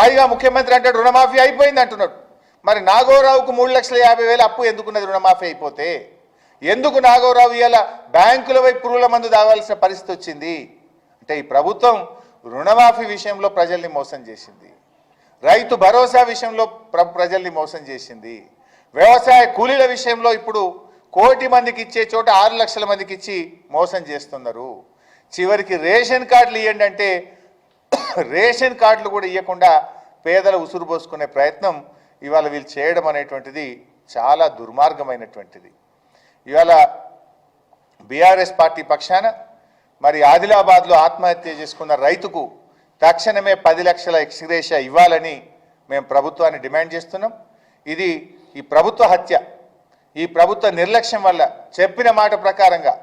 పైగా ముఖ్యమంత్రి అంటాడు రుణమాఫీ అయిపోయింది అంటున్నాడు. మరి నాగోరావుకు 3,50,000 అప్పు ఎందుకున్నది రుణమాఫీ అయిపోతే? ఎందుకు నాగోరావు ఇవాళ బ్యాంకుల వైపు పురుగుల మందు తాగాల్సిన పరిస్థితి వచ్చింది అంటే ఈ ప్రభుత్వం రుణమాఫీ విషయంలో ప్రజల్ని మోసం చేసింది, రైతు భరోసా విషయంలో ప్రజల్ని మోసం చేసింది, వ్యవసాయ కూలీల విషయంలో ఇప్పుడు 1 కోటి మందికి ఇచ్చే చోట 6 లక్షల మందికి ఇచ్చి మోసం చేస్తున్నారు. చివరికి రేషన్ కార్డులు ఇవ్వండి అంటే రేషన్ కార్డులు కూడా ఇవ్వకుండా పేదల ఉసురు పోసుకునే ప్రయత్నం ఇవాళ వీళ్ళు చేయడం అనేటువంటిది చాలా దుర్మార్గమైనటువంటిది. ఇవాళ బీఆర్ఎస్ పార్టీ పక్షాన మరి ఆదిలాబాద్లో ఆత్మహత్య చేసుకున్న రైతుకు తక్షణమే 10 లక్షల ఎక్స్గ్రేషియా ఇవ్వాలని మేము ప్రభుత్వాన్ని డిమాండ్ చేస్తున్నాం. ఇది ఈ ప్రభుత్వ హత్య, ఈ ప్రభుత్వ నిర్లక్ష్యం వల్ల చెప్పిన మాట ప్రకారంగా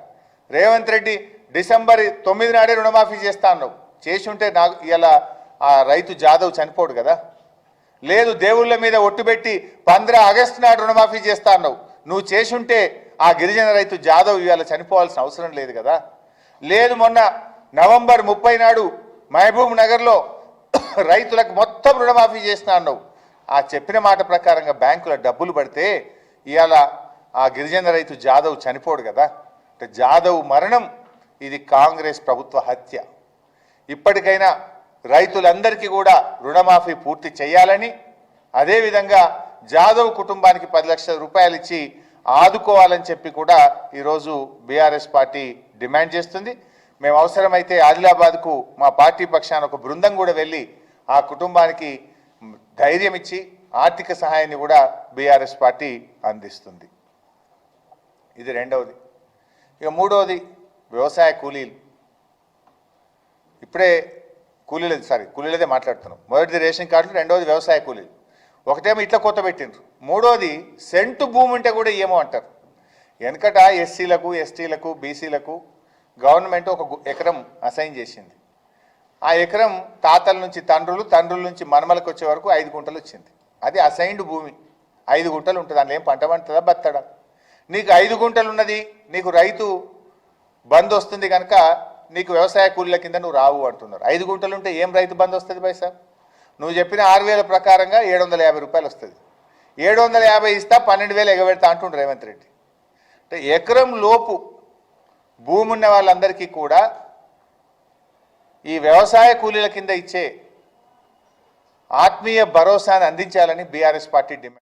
రేవంత్ రెడ్డి డిసెంబర్ 9 నాడే రుణమాఫీ చేస్తా అన్నావు. చేసి ఉంటే నాకు ఇలా ఆ రైతు జాదవ్ చనిపోడు కదా. లేదు దేవుళ్ళ మీద ఒట్టుబెట్టి 15 ఆగస్టు నాడు రుణమాఫీ చేస్తా అన్నావు. నువ్వు చేసి ఉంటే ఆ గిరిజన రైతు జాదవ్ ఇవాళ చనిపోవాల్సిన అవసరం లేదు కదా. లేదు మొన్న నవంబర్ 30 నాడు మహబూబ్ నగర్లో రైతులకు మొత్తం రుణమాఫీ చేస్తా అన్నావు. ఆ చెప్పిన మాట ప్రకారంగా బ్యాంకుల డబ్బులు పడితే ఇవాళ ఆ గిరిజన రైతు జాదవ్ చనిపోడు కదా. అంటే జాదవ్ మరణం ఇది కాంగ్రెస్ ప్రభుత్వ హత్య. ఇప్పటికైనా రైతులందరికీ కూడా రుణమాఫీ పూర్తి చేయాలని, అదేవిధంగా జాదవ్ కుటుంబానికి 10 లక్షల రూపాయలు ఇచ్చి ఆదుకోవాలని చెప్పి కూడా ఈరోజు బీఆర్ఎస్ పార్టీ డిమాండ్ చేస్తుంది. మేము అవసరమైతే ఆదిలాబాద్కు మా పార్టీ పక్షాన ఒక బృందం కూడా వెళ్ళి ఆ కుటుంబానికి ధైర్యం ఇచ్చి ఆర్థిక సహాయాన్ని కూడా బీఆర్ఎస్ పార్టీ అందిస్తుంది. ఇది రెండవది. ఇక మూడవది వ్యవసాయ కూలీలు. ఇప్పుడే కూలీలదే మాట్లాడుతున్నాం. మొదటిది రేషన్ కార్డులు, రెండవది వ్యవసాయ కూలీలు. ఒకటేమో ఇట్లా కొత్త పెట్టిండ్రు, మూడోది సెంటు భూమి ఉంటే కూడా ఏమో అంటారు. వెనకట ఎస్సీలకు, ఎస్టీలకు, బీసీలకు గవర్నమెంట్ 1 ఎకరం అసైన్ చేసింది. ఆ ఎకరం తాతల నుంచి తండ్రులు, తండ్రుల నుంచి మనమలకు వచ్చే వరకు 5 గుంటలు వచ్చింది. అది అసైన్డ్ భూమి, 5 గుంటలు ఉంటుంది. అందులో ఏం పంట పండుతుందా, బత్తడా? నీకు 5 గుంటలు ఉన్నది, నీకు రైతు బంద్ వస్తుంది కనుక నీకు వ్యవసాయ కూలీల కింద నువ్వు రావు అంటున్నారు. 5 గుంటలు ఉంటే ఏం రైతు బంద్ వస్తుంది పైసా? నువ్వు చెప్పిన 6,000 ప్రకారంగా 750 రూపాయలు వస్తుంది. 750 ఇస్తా 12,000 ఎగబెడతా అంటుండ్రు రేవంత్ రెడ్డి. అంటే ఎకరం లోపు భూమి ఉన్న వాళ్ళందరికీ కూడా ఈ వ్యవసాయ కూలీల కింద ఇచ్చే ఆత్మీయ భరోసాను అందించాలని బీఆర్ఎస్ పార్టీ డిమాండ్